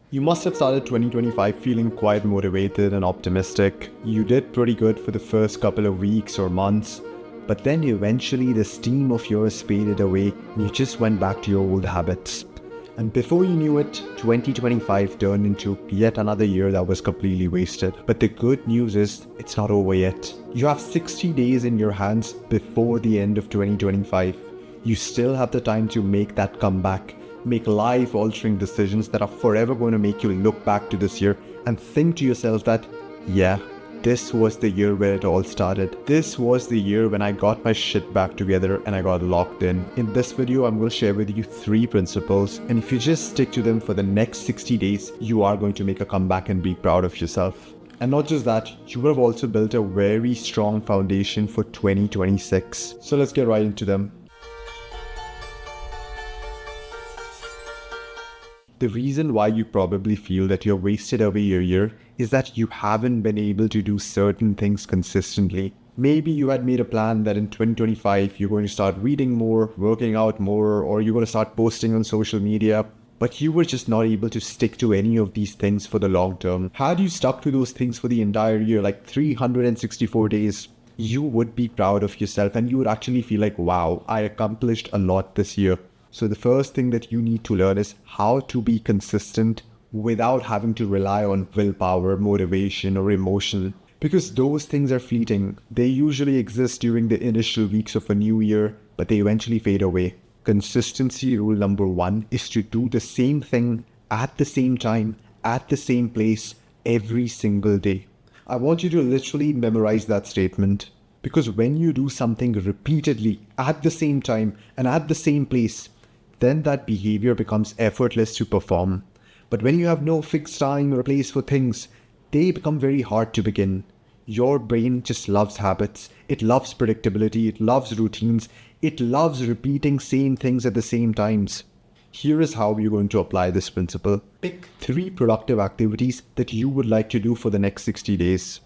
You must have started 2025 feeling quite motivated and optimistic. You did pretty good for the first couple of weeks or months, but then eventually the steam of yours faded away and you just went back to your old habits. And before you knew it, 2025 turned into yet another year that was completely wasted. But the good news is, it's not over yet. You have 60 days in your hands before the end of 2025. You still have the time to make that comeback. Make life-altering decisions that are forever going to make you look back to this year and think to yourself that, yeah, this was the year where it all started. This was the year when I got my shit back together and I got locked in. In this video, I'm going to share with you 3 principles, and if you just stick to them for the next 60 days, you are going to make a comeback and be proud of yourself. And not just that, you would have also built a very strong foundation for 2026. So let's get right into them. The reason why you probably feel that you're wasted away your year is that you haven't been able to do certain things consistently. Maybe you had made a plan that in 2025 you're going to start reading more, working out more, or you're going to start posting on social media, but you were just not able to stick to any of these things for the long term. Had you stuck to those things for the entire year, like 364 days, you would be proud of yourself and you would actually feel like, wow, I accomplished a lot this year. So the first thing that you need to learn is how to be consistent without having to rely on willpower, motivation, or emotion. Because those things are fleeting. They usually exist during the initial weeks of a new year, but they eventually fade away. Consistency rule number 1 is to do the same thing at the same time, at the same place, every single day. I want you to literally memorize that statement. Because when you do something repeatedly, at the same time, and at the same place, then that behavior becomes effortless to perform. But when you have no fixed time or place for things, they become very hard to begin. Your brain just loves habits. It loves predictability. It loves routines. It loves repeating same things at the same times. Here is how you're going to apply this principle. Pick 3 productive activities that you would like to do for the next 60 days.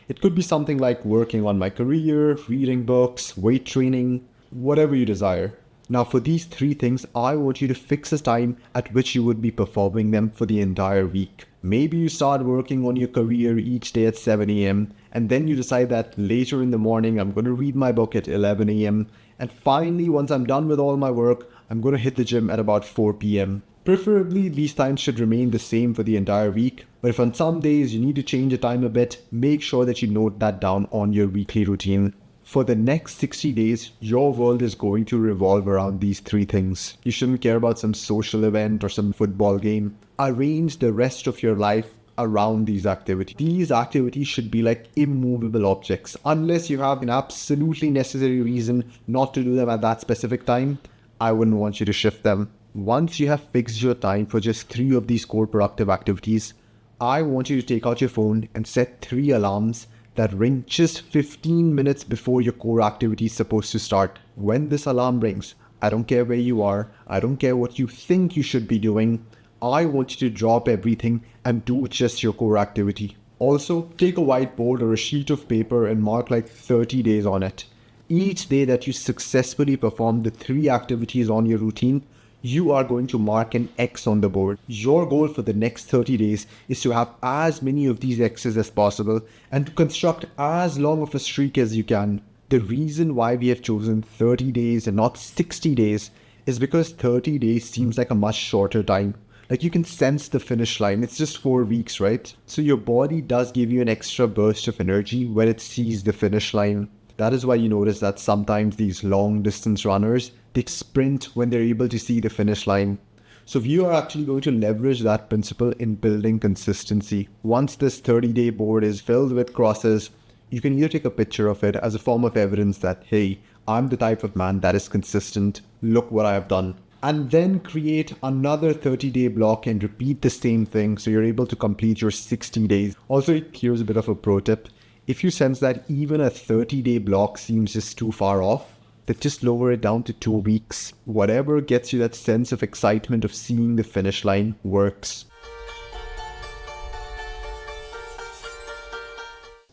It could be something like working on my career, reading books, weight training, whatever you desire. Now for these 3 things, I want you to fix a time at which you would be performing them for the entire week. Maybe you start working on your career each day at 7 a.m. and then you decide that later in the morning, I'm going to read my book at 11 a.m. And finally, once I'm done with all my work, I'm going to hit the gym at about 4 p.m. Preferably, these times should remain the same for the entire week. But if on some days you need to change the time a bit, make sure that you note that down on your weekly routine. For the next 60 days, your world is going to revolve around these 3 things. You shouldn't care about some social event or some football game. Arrange the rest of your life around these activities. These activities should be like immovable objects. Unless you have an absolutely necessary reason not to do them at that specific time, I wouldn't want you to shift them. Once you have fixed your time for just 3 of these core productive activities, I want you to take out your phone and set 3 alarms that ring just 15 minutes before your core activity is supposed to start. When this alarm rings, I don't care where you are, I don't care what you think you should be doing, I want you to drop everything and do just your core activity. Also, take a whiteboard or a sheet of paper and mark like 30 days on it. Each day that you successfully perform the 3 activities on your routine, you are going to mark an X on the board. Your goal for the next 30 days is to have as many of these X's as possible and to construct as long of a streak as you can. The reason why we have chosen 30 days and not 60 days is because 30 days seems like a much shorter time. Like you can sense the finish line. It's just 4 weeks, right? So your body does give you an extra burst of energy when it sees the finish line. That is why you notice that sometimes these long distance runners, they sprint when they're able to see the finish line. So we are actually going to leverage that principle in building consistency. Once this 30-day board is filled with crosses, you can either take a picture of it as a form of evidence that, hey, I'm the type of man that is consistent. Look what I have done. And then create another 30-day block and repeat the same thing so you're able to complete your 60 days. Also, here's a bit of a pro tip. If you sense that even a 30-day block seems just too far off, then just lower it down to 2 weeks. Whatever gets you that sense of excitement of seeing the finish line works.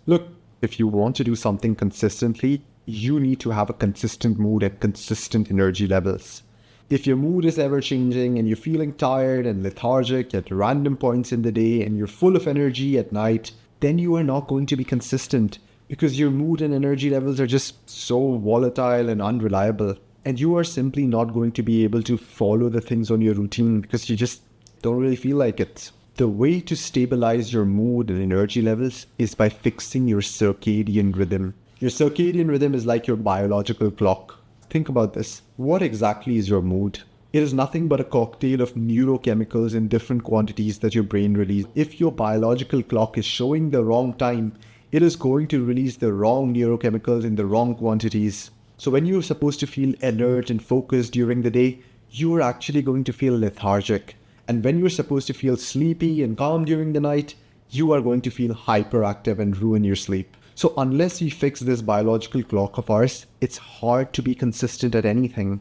Look, if you want to do something consistently, you need to have a consistent mood and consistent energy levels. If your mood is ever changing and you're feeling tired and lethargic at random points in the day and you're full of energy at night, then you are not going to be consistent because your mood and energy levels are just so volatile and unreliable. And you are simply not going to be able to follow the things on your routine because you just don't really feel like it. The way to stabilize your mood and energy levels is by fixing your circadian rhythm. Your circadian rhythm is like your biological clock. Think about this. What exactly is your mood? It is nothing but a cocktail of neurochemicals in different quantities that your brain releases. If your biological clock is showing the wrong time, it is going to release the wrong neurochemicals in the wrong quantities. So when you're supposed to feel alert and focused during the day, you are actually going to feel lethargic. And when you're supposed to feel sleepy and calm during the night, you are going to feel hyperactive and ruin your sleep. So unless we fix this biological clock of ours, it's hard to be consistent at anything.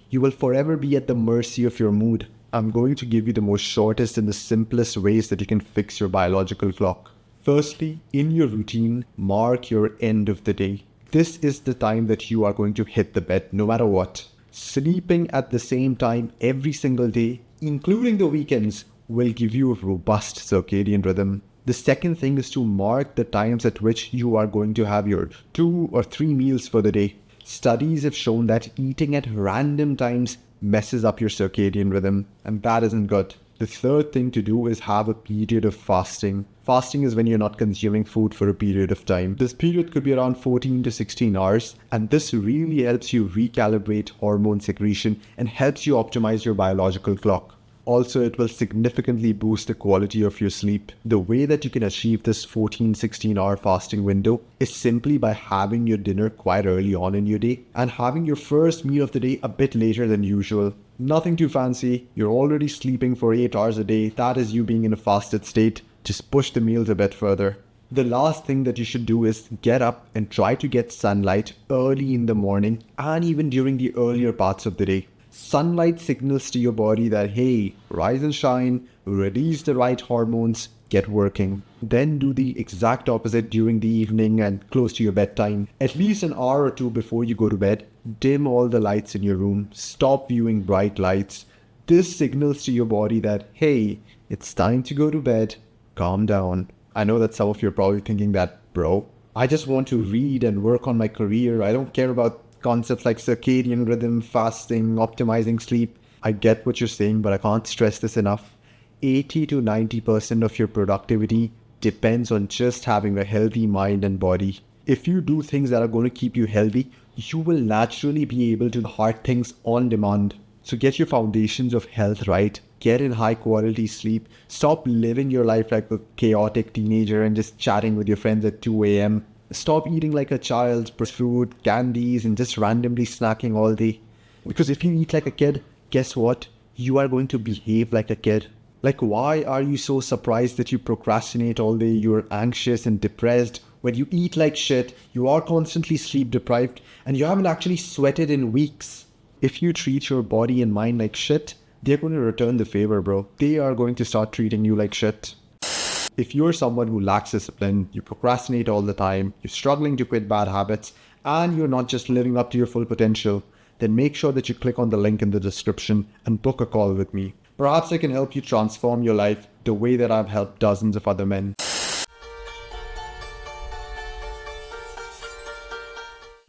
You will forever be at the mercy of your mood. I'm going to give you the most shortest and the simplest ways that you can fix your biological clock. Firstly, in your routine, mark your end of the day. This is the time that you are going to hit the bed no matter what. Sleeping at the same time every single day, including the weekends, will give you a robust circadian rhythm. The second thing is to mark the times at which you are going to have your 2 or 3 meals for the day. Studies have shown that eating at random times messes up your circadian rhythm, and that isn't good. The third thing to do is have a period of fasting. Fasting is when you're not consuming food for a period of time. This period could be around 14 to 16 hours, and this really helps you recalibrate hormone secretion and helps you optimize your biological clock. Also, it will significantly boost the quality of your sleep. The way that you can achieve this 14-16 hour fasting window is simply by having your dinner quite early on in your day and having your first meal of the day a bit later than usual. Nothing too fancy. You're already sleeping for 8 hours a day. That is you being in a fasted state. Just push the meals a bit further. The last thing that you should do is get up and try to get sunlight early in the morning and even during the earlier parts of the day. Sunlight signals to your body that, hey, rise and shine, release the right hormones, get working. Then do the exact opposite during the evening and close to your bedtime. At least an hour or two before you go to bed, dim all the lights in your room. Stop viewing bright lights. This signals to your body that, hey, it's time to go to bed. Calm down. I know that some of you are probably thinking that, bro, I just want to read and work on my career. I don't care about concepts like circadian rhythm, fasting, optimizing sleep. I get what you're saying, but I can't stress this enough. 80 to 90% of your productivity depends on just having a healthy mind and body. If you do things that are going to keep you healthy, you will naturally be able to do hard things on demand. So get your foundations of health right. Get in high quality sleep. Stop living your life like a chaotic teenager and just chatting with your friends at 2 a.m. Stop eating like a child, fruit, candies, and just randomly snacking all day. Because if you eat like a kid, guess what? You are going to behave like a kid. Like, why are you so surprised that you procrastinate all day? You're anxious and depressed. When you eat like shit, you are constantly sleep deprived, and you haven't actually sweated in weeks. If you treat your body and mind like shit, they're going to return the favor, bro. They are going to start treating you like shit. If you're someone who lacks discipline, you procrastinate all the time, you're struggling to quit bad habits, and you're not just living up to your full potential, then make sure that you click on the link in the description and book a call with me. Perhaps I can help you transform your life the way that I've helped dozens of other men.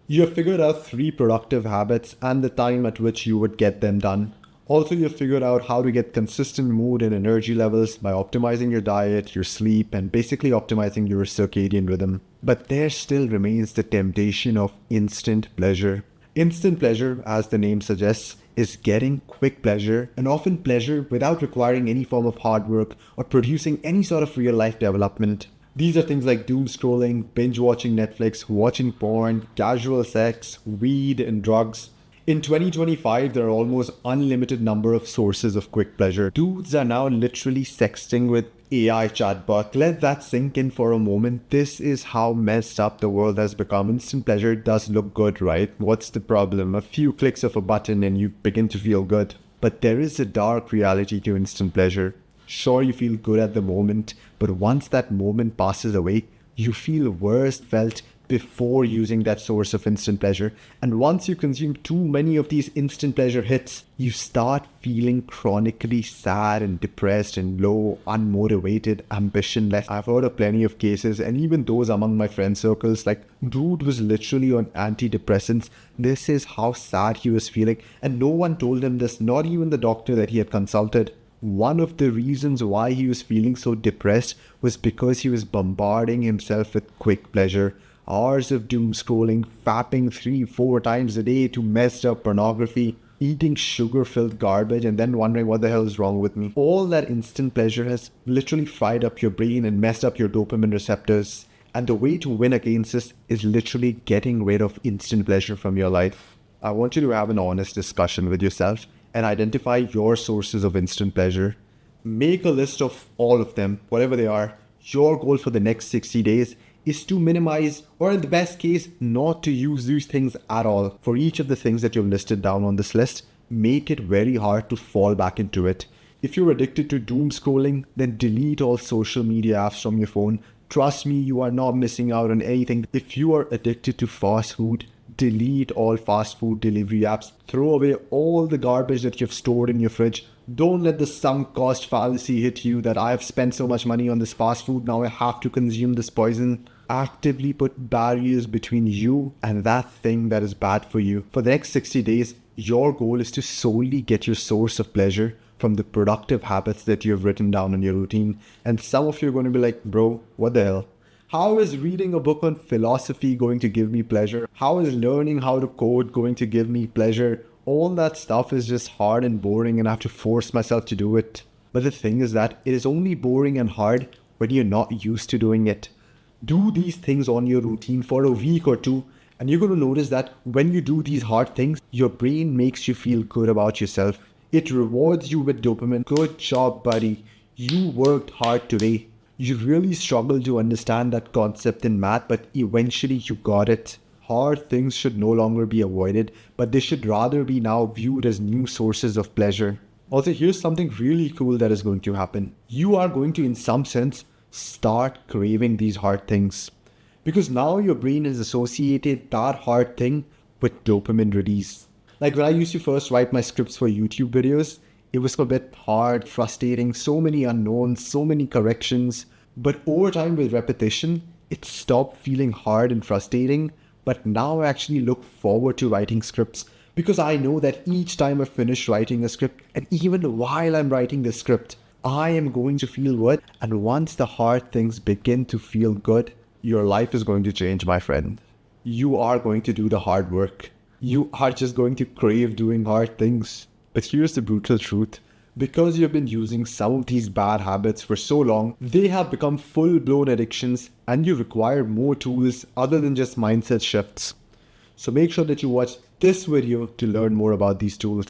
You have figured out 3 productive habits and the time at which you would get them done. Also, you've figured out how to get consistent mood and energy levels by optimizing your diet, your sleep, and basically optimizing your circadian rhythm. But there still remains the temptation of instant pleasure. Instant pleasure, as the name suggests, is getting quick pleasure, and often pleasure without requiring any form of hard work or producing any sort of real life development. These are things like doom scrolling, binge watching Netflix, watching porn, casual sex, weed, and drugs. In 2025, there are almost unlimited number of sources of quick pleasure. Dudes are now literally sexting with AI chatbot. Let that sink in for a moment. This is how messed up the world has become. Instant pleasure does look good, right? What's the problem? A few clicks of a button and you begin to feel good. But there is a dark reality to instant pleasure. Sure, you feel good at the moment, but once that moment passes away, you feel worse felt before using that source of instant pleasure. And once you consume too many of these instant pleasure hits, you start feeling chronically sad and depressed and low, unmotivated, ambitionless. I've heard of plenty of cases, and even those among my friend circles, like, dude was literally on antidepressants. This is how sad he was feeling, and no one told him this, not even the doctor that he had consulted. One of the reasons why he was feeling so depressed was because he was bombarding himself with quick pleasure. Hours of doom scrolling, fapping 3-4 times a day to messed up pornography, eating sugar-filled garbage, and then wondering what the hell is wrong with me. All that instant pleasure has literally fried up your brain and messed up your dopamine receptors. And the way to win against this is literally getting rid of instant pleasure from your life. I want you to have an honest discussion with yourself and identify your sources of instant pleasure. Make a list of all of them, whatever they are. Your goal for the next 60 days is to minimize, or in the best case, not to use these things at all. For each of the things that you've listed down on this list, make it very hard to fall back into it. If you're addicted to doom scrolling, then delete all social media apps from your phone. Trust me, you are not missing out on anything. If you are addicted to fast food, delete all fast food delivery apps. Throw away all the garbage that you've stored in your fridge. Don't let the sunk cost fallacy hit you that I have spent so much money on this fast food, now I have to consume this poison. Actively put barriers between you and that thing that is bad for you. For the next 60 days, your goal is to solely get your source of pleasure from the productive habits that you have written down in your routine. And some of you are going to be like, bro, what the hell? How is reading a book on philosophy going to give me pleasure? How is learning how to code going to give me pleasure? All that stuff is just hard and boring, and I have to force myself to do it. But the thing is that it is only boring and hard when you're not used to doing it. Do these things on your routine for a week or two, and you're going to notice that when you do these hard things, your brain makes you feel good about yourself. It rewards you with dopamine. Good job, buddy. You worked hard today. You really struggled to understand that concept in math, but eventually you got it. Hard things should no longer be avoided, but they should rather be now viewed as new sources of pleasure. Also, here's something really cool that is going to happen. You are going to, in some sense, start craving these hard things. Because now your brain has associated that hard thing with dopamine release. Like when I used to first write my scripts for YouTube videos, it was a bit hard, frustrating, so many unknowns, so many corrections. But over time with repetition, it stopped feeling hard and frustrating. But now I actually look forward to writing scripts because I know that each time I finish writing a script, and even while I'm writing the script, I am going to feel good. And once the hard things begin to feel good, your life is going to change, my friend. You are going to do the hard work. You are just going to crave doing hard things. But here's the brutal truth. Because you've been using some of these bad habits for so long, they have become full-blown addictions, and you require more tools other than just mindset shifts. So make sure that you watch this video to learn more about these tools.